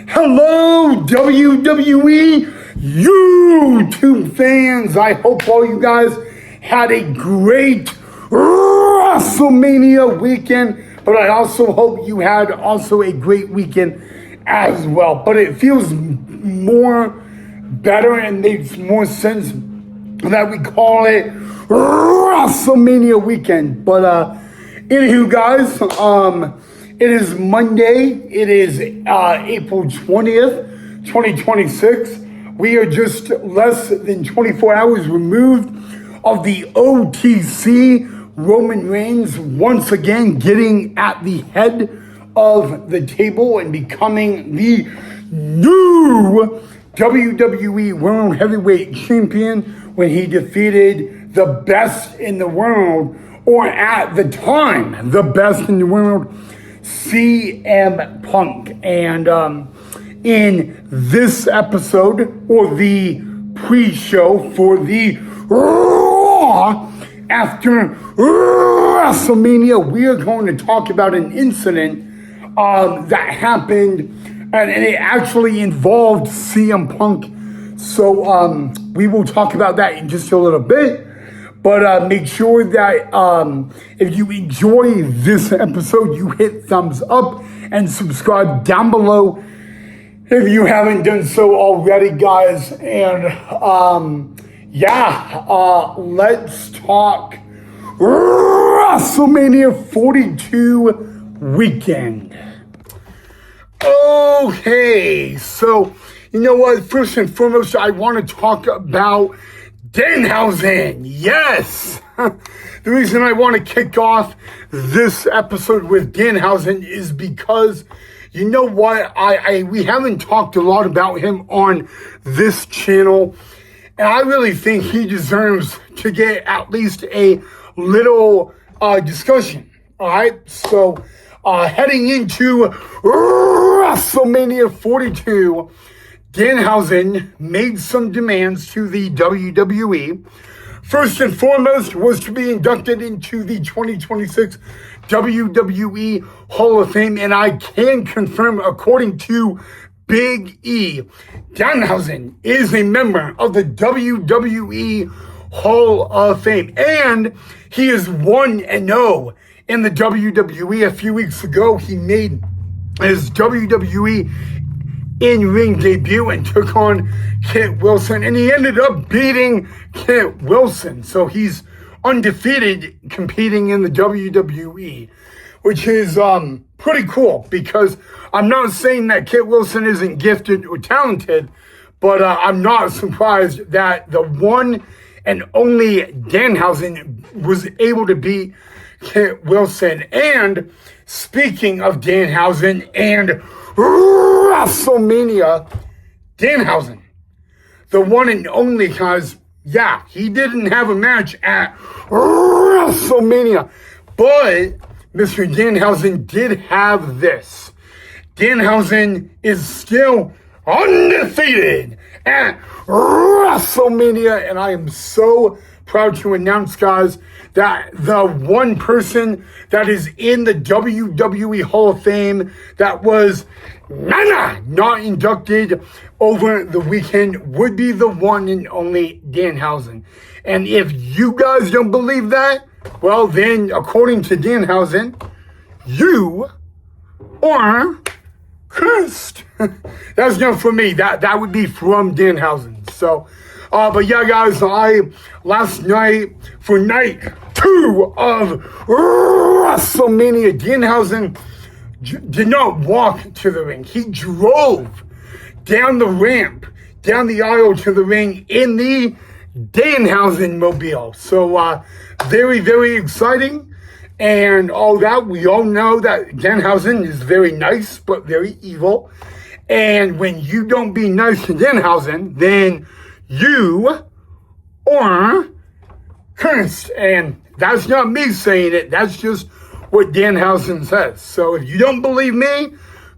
Hello, WWE YouTube fans. I hope all you guys had a great WrestleMania weekend, but I also hope you had also a great weekend as well. But it feels more better and makes more sense that we call it WrestleMania weekend. But anywho, guys, it is Monday. It is April 20th, 2026. We are just less than 24 hours removed of the OTC Roman Reigns once again getting at the head of the table and becoming the new WWE World Heavyweight Champion when he defeated the best in the world, or at the time, the best in the world, CM Punk. And in this episode, or the pre-show for the Raw after WrestleMania, we are going to talk about an incident that happened, and it actually involved CM Punk. So we will talk about that in just a little bit. But make sure that if you enjoy this episode, you hit thumbs up and subscribe down below if you haven't done so already, guys. And let's talk WrestleMania 42 weekend. Okay, so you know what? First and foremost, I want to talk about Danhausen. Yes! The reason I want to kick off this episode with Danhausen is because, you know what, we haven't talked a lot about him on this channel, and I really think he deserves to get at least a little discussion. Alright, so heading into WrestleMania 42, Danhausen made some demands to the WWE. First and foremost was to be inducted into the 2026 WWE Hall of Fame, and I can confirm, according to Big E, Danhausen is a member of the WWE Hall of Fame, and he is 1-0 in the WWE. A few weeks ago, he made his WWE in-ring debut and took on Kit Wilson, and he ended up beating Kit Wilson. So he's undefeated competing in the WWE, which is pretty cool, because I'm not saying that Kit Wilson isn't gifted or talented, but I'm not surprised that the one and only Danhausen was able to beat Kit Wilson. And speaking of Danhausen and WrestleMania, Danhausen, the one and only, because, yeah, he didn't have a match at WrestleMania, but Mr. Danhausen did have this. Danhausen is still undefeated at WrestleMania, and I am so proud to announce, guys, that the one person that is in the WWE Hall of Fame that was not inducted over the weekend would be the one and only Danhausen. And if you guys don't believe that, well then, according to Danhausen, you are cursed. That's not from me. That would be from Danhausen. So, but yeah, guys, last night for night 2 of WrestleMania, Danhausen did not walk to the ring. He drove down the ramp, down the aisle to the ring in the Danhausen mobile. So, very, very exciting. And all that, we all know that Danhausen is very nice, but very evil. And when you don't be nice to Danhausen, then you are cursed. And that's not me saying it. That's just what Danhausen says. So if you don't believe me,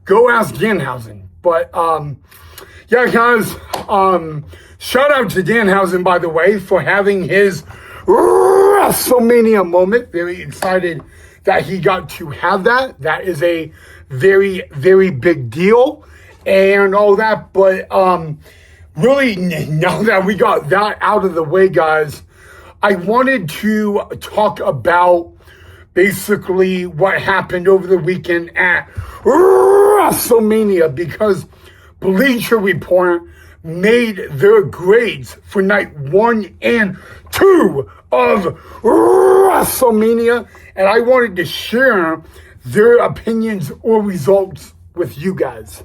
go ask Danhausen. But, yeah, guys, shout out to Danhausen, by the way, for having his WrestleMania moment. Very excited that he got to have that. That is a very, very big deal. and all that. But really, now that we got that out of the way, guys, I wanted to talk about basically what happened over the weekend at WrestleMania, because Bleacher Report made their grades for night 1 and 2 of WrestleMania, and I wanted to share their opinions or results with you guys.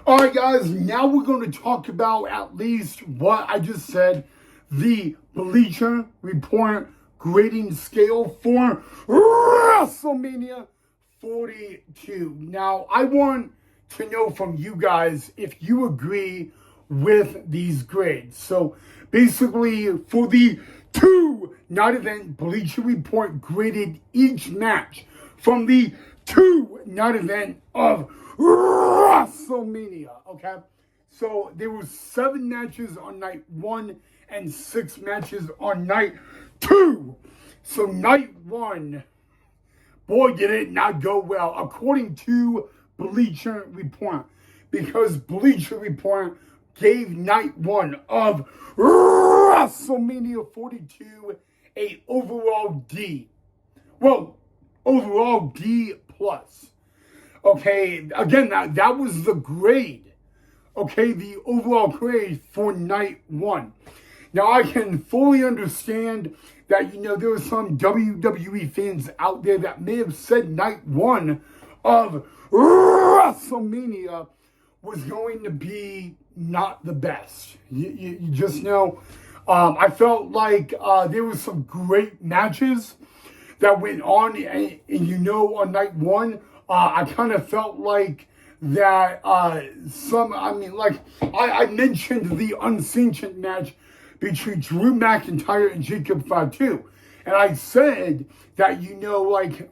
Alright guys, now we're going to talk about at least what I just said, the Bleacher Report grading scale for WrestleMania 42. Now, I want to know from you guys if you agree with these grades. So, basically, for the 2-night event, Bleacher Report graded each match from the 2-night event of WrestleMania, okay? So there were 7 matches on night 1 and 6 matches on night 2. So night 1, boy, did it not go well, according to Bleacher Report, because Bleacher Report gave night 1 of WrestleMania 42 a overall D. Well, overall D plus. Okay, again, that was the grade. Okay, the overall grade for night 1. Now, I can fully understand that, there are some WWE fans out there that may have said night 1 of WrestleMania was going to be not the best. You just know, I felt like there were some great matches that went on, and on night 1, I kind of felt like that I mentioned the unsanctioned match between Drew McIntyre and Jacob Fatu. And I said that,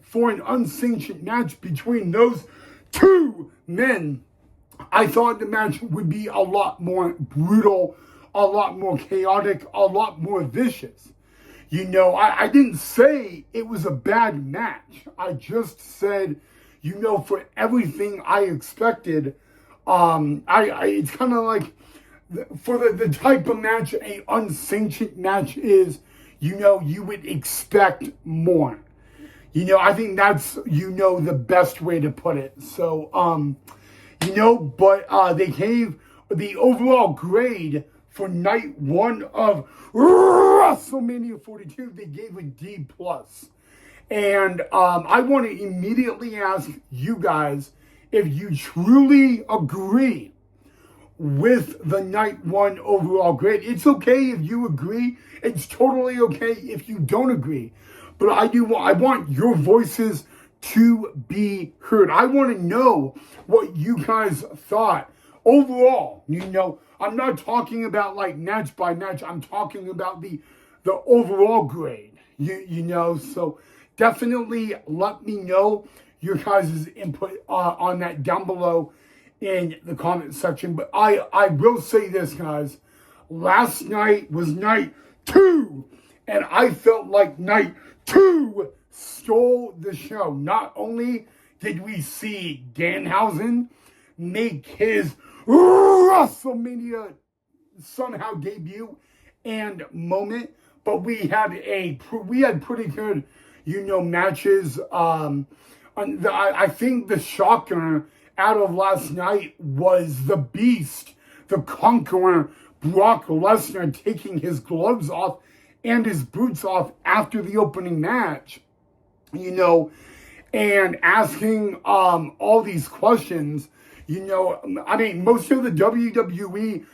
for an unsanctioned match between those 2 men, I thought the match would be a lot more brutal, a lot more chaotic, a lot more vicious. I didn't say it was a bad match. I just said, for everything I expected, it's kind of like, for the type of match a unsanctioned match is, you would expect more. I think that's, the best way to put it. So, but they gave the overall grade for night 1 of WrestleMania 42, they gave a D+. And I want to immediately ask you guys if you truly agree with the night 1 overall grade. It's okay if you agree. It's totally okay if you don't agree. But I want your voices to be heard. I want to know what you guys thought overall. I'm not talking about like match by match. I'm talking about the overall grade. So definitely let me know your guys' input on that down below in the comment section. But I will say this, guys. Last night was night 2, and I felt like night 2 stole the show. Not only did we see Danhausen make his WrestleMania somehow debut and moment, but we had pretty good, matches. I think the shocker out of last night was the Beast, the Conqueror, Brock Lesnar, taking his gloves off and his boots off after the opening match, and asking all these questions. Most of the WWE,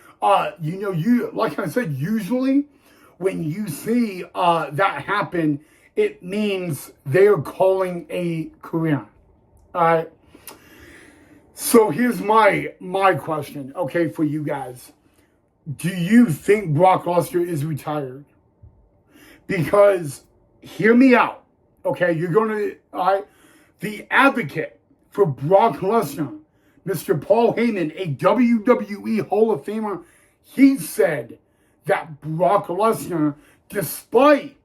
like I said, usually when you see that happen, it means they are calling a career. All right. So here's my question, okay, for you guys. Do you think Brock Lesnar is retired? Because, hear me out, okay? The advocate for Brock Lesnar, Mr. Paul Heyman, a WWE Hall of Famer, he said that Brock Lesnar, despite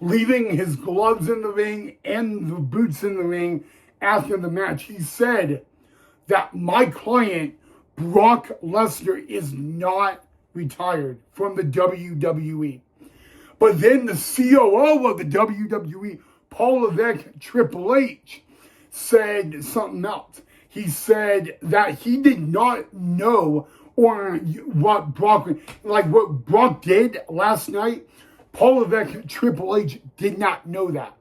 leaving his gloves in the ring and the boots in the ring after the match. He said that my client, Brock Lesnar, is not retired from the WWE. But then the COO of the WWE, Paul Levesque, Triple H, said something else. He said that he did not know or what Brock did last night. Paul Levesque, Triple H did not know that.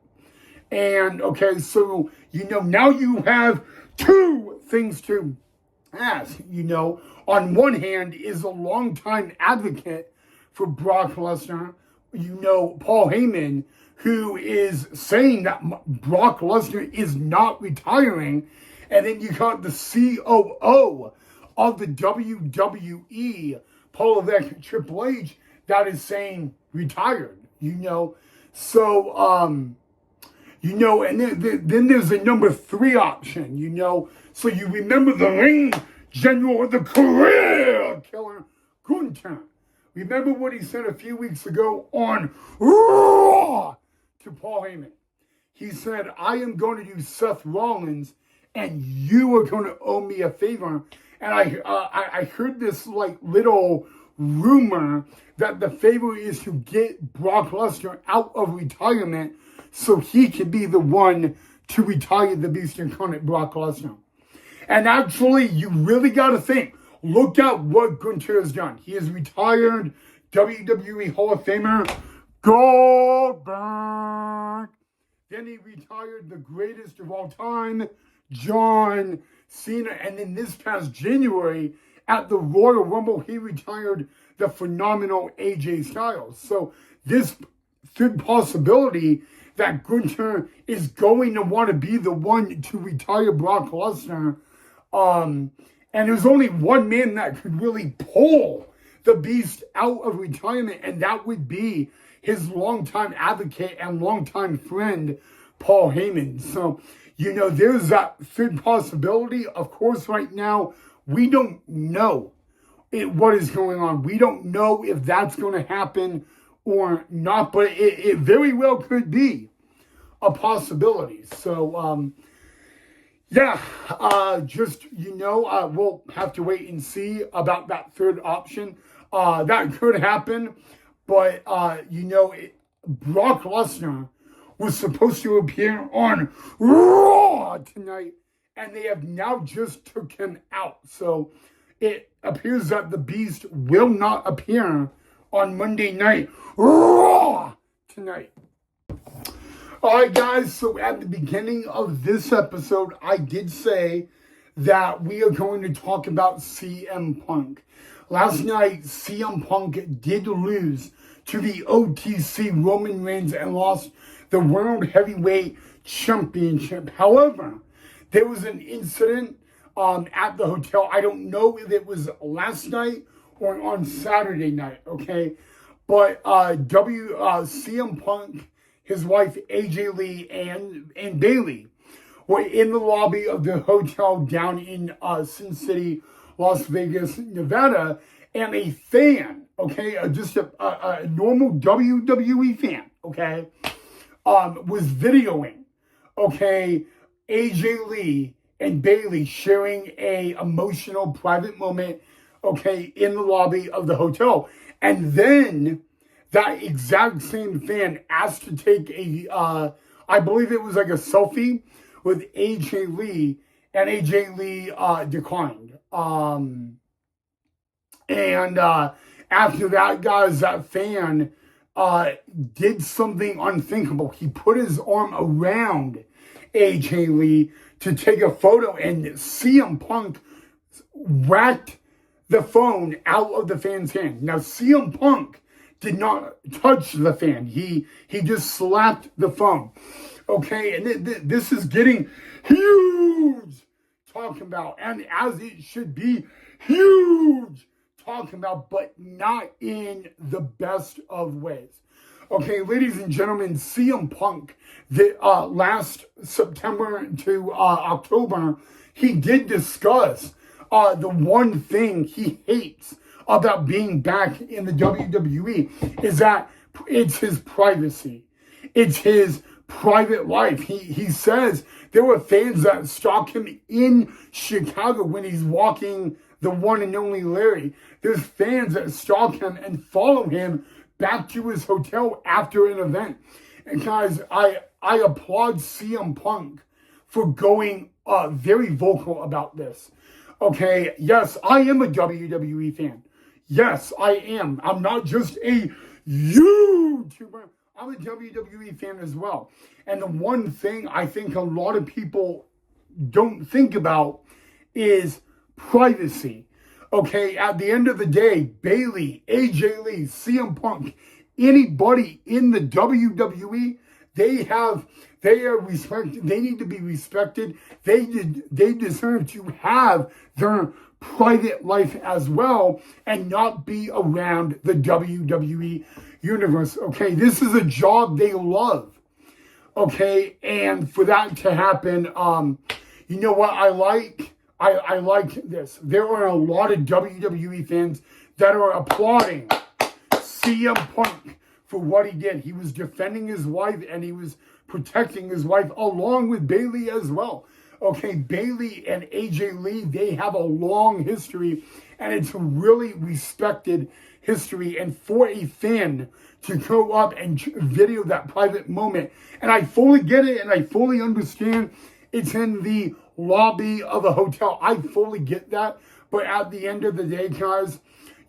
And okay, so now you have two things to ask. On one hand is a longtime advocate for Brock Lesnar, Paul Heyman, who is saying that Brock Lesnar is not retiring. And then you got the COO of the WWE, Paul Levesque, Triple H, that is saying retired, So, and then there's a number 3 option, So you remember the ring general of the career killer, Gunther. Remember what he said a few weeks ago on Raw to Paul Heyman. He said, I am going to do Seth Rollins and you are going to owe me a favor. And I heard this little rumor that the favor is to get Brock Lesnar out of retirement so he can be the one to retire the Beast Incarnate, Brock Lesnar. And actually, you really got to think. Look at what Gunther has done. He has retired WWE Hall of Famer Goldberg. Then he retired the greatest of all time, John Cena. And then this past January, at the Royal Rumble, he retired the phenomenal AJ Styles. So this third possibility that Gunther is going to want to be the one to retire Brock Lesnar, and there's only one man that could really pull the Beast out of retirement, and that would be his longtime advocate and longtime friend, Paul Heyman. So, there's that third possibility. Of course, right now, we don't know what is going on. We don't know if that's going to happen or not, but it very well could be a possibility. So, we'll have to wait and see about that third option. That could happen, but, Brock Lesnar was supposed to appear on Raw tonight, and they have now just took him out. So it appears that the Beast will not appear on Monday Night Raw tonight. All right, guys, so at the beginning of this episode, I did say that we are going to talk about CM Punk. Last night, CM Punk did lose to the OTC Roman Reigns and lost the World Heavyweight Championship. However, there was an incident at the hotel. I don't know if it was last night or on Saturday night, okay? But CM Punk, his wife AJ Lee, and Bailey were in the lobby of the hotel down in Sin City, Las Vegas, Nevada, and a fan, okay, just a normal WWE fan, okay, was videoing, okay, AJ Lee and Bailey sharing a emotional private moment, okay, in the lobby of the hotel. And then that exact same fan asked to take I believe it was like a selfie with AJ Lee, and AJ Lee declined. And after that, guys, that fan did something unthinkable. He put his arm around AJ Lee to take a photo, and CM Punk whacked the phone out of the fan's hand. Now, CM Punk did not touch the fan. He just slapped the phone. Okay, and this is getting huge talking about, and as it should be, huge talking about, but not in the best of ways. Okay, ladies and gentlemen, CM Punk, the last September to October, he did discuss the one thing he hates about being back in the WWE is that it's his privacy. It's his private life. He says There were fans that stalk him in Chicago when he's walking the one and only Larry. There's fans that stalk him and follow him back to his hotel after an event. And guys, I applaud CM Punk for going very vocal about this. Okay, yes, I am a WWE fan. Yes, I am. I'm not just a YouTuber. I'm a WWE fan as well. And the one thing I think a lot of people don't think about is privacy. Okay, at the end of the day, Bayley, AJ Lee, CM Punk, anybody in the WWE, they are respected. They need to be respected. They deserve to have their private life as well and not be around the WWE universe. Okay, this is a job they love. Okay, and for that to happen, you know what I like? I like this. There are a lot of WWE fans that are applauding CM Punk for what he did. He was defending his wife and he was protecting his wife along with Bayley as well. Okay, Bayley and AJ Lee, they have a long history and it's a really respected history. And for a fan to go up and video that private moment, and I fully get it and I fully understand it's in the lobby of a hotel. I fully get that. But at the end of the day, guys,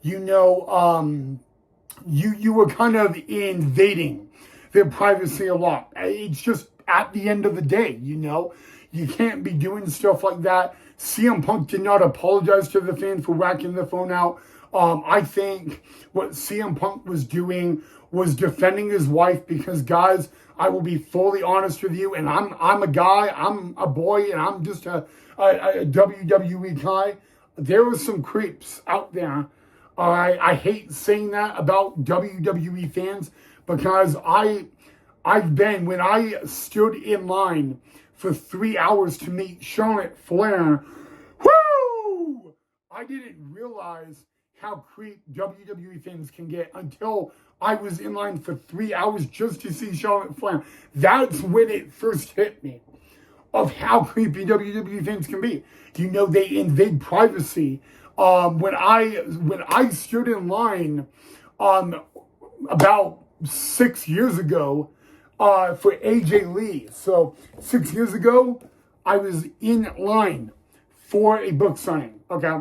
you know, you were kind of invading their privacy a lot. It's just at the end of the day, you know, you can't be doing stuff like that. CM Punk did not apologize to the fan for whacking the phone out. I think what CM Punk was doing was defending his wife because, guys, I will be fully honest with you, and I'm a guy, I'm a boy, and I'm just a WWE guy. There were some creeps out there. I hate saying that about WWE fans because I've been, when I stood in line for 3 hours to meet Charlotte Flair, whoo! I didn't realize how creep WWE fans can get until I was in line for 3 hours just to see Charlotte Flair. That's when it first hit me of how creepy WWE fans can be. You know, they invade privacy. When I stood in line about 6 years ago for AJ Lee. So 6 years ago, I was in line for a book signing, okay?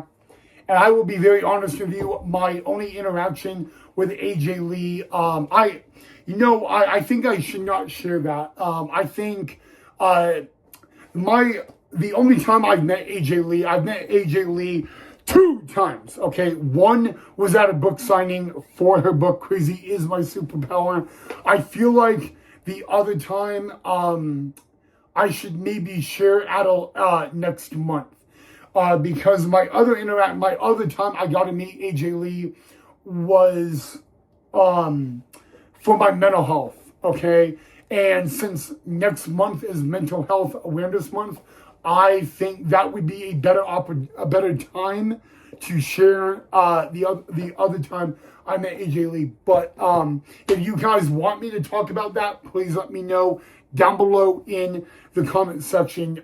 And I will be very honest with you, my only interaction with AJ Lee, I think I should not share that. I think the only time I've met AJ Lee 2 times, okay? One was at a book signing for her book, Crazy Is My Superpower. I feel like the other time, I should maybe share at next month. Because my other time I got to meet AJ Lee was for my mental health, okay? And since next month is Mental Health Awareness Month, I think that would be a better time to share the other time I met AJ Lee. But if you guys want me to talk about that, please let me know down below in the comment section.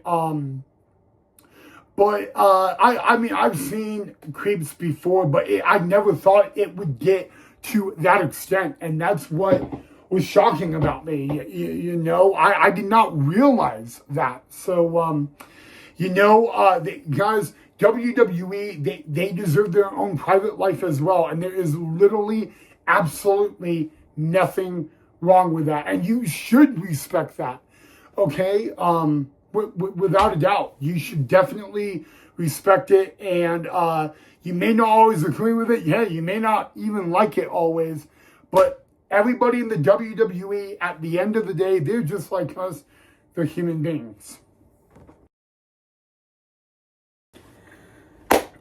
But I mean, I've seen creeps before, but I never thought it would get to that extent. And that's what was shocking about me. You know, I did not realize that. So, guys, WWE, they deserve their own private life as well. And there is literally absolutely nothing wrong with that. And you should respect that. Okay? Without a doubt, you should definitely respect it, and you may not always agree with it. Yeah, you may not even like it always, but everybody in the WWE, at the end of the day, they're just like us. They're human beings.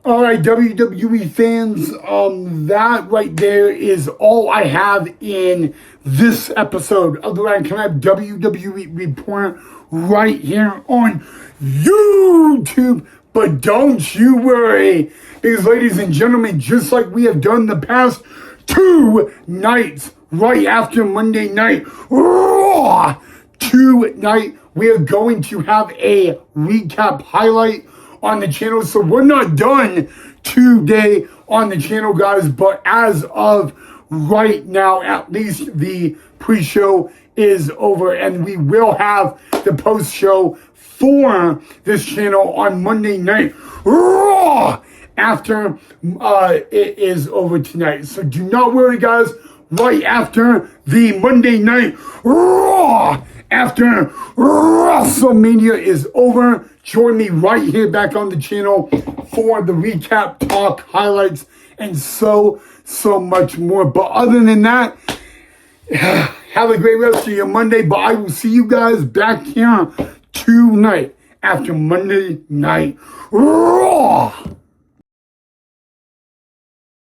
All right, WWE fans, that right there is all I have in this episode of the Ryan Connect WWE Report right here on YouTube. But don't you worry, because ladies and gentlemen, just like we have done the past 2 nights right after Monday Night Raw, tonight we are going to have a recap highlight on the channel. So we're not done today on the channel, guys, but as of right now, at least the pre-show is over, and we will have the post-show for this channel on Monday Night Raw after it is over tonight. So do not worry, guys. Right after the Monday Night Raw, after WrestleMania is over, join me right here back on the channel for the recap, talk, highlights, and so much more. But other than that, have a great rest of your Monday. But I will see you guys back here tonight after Monday Night Raw.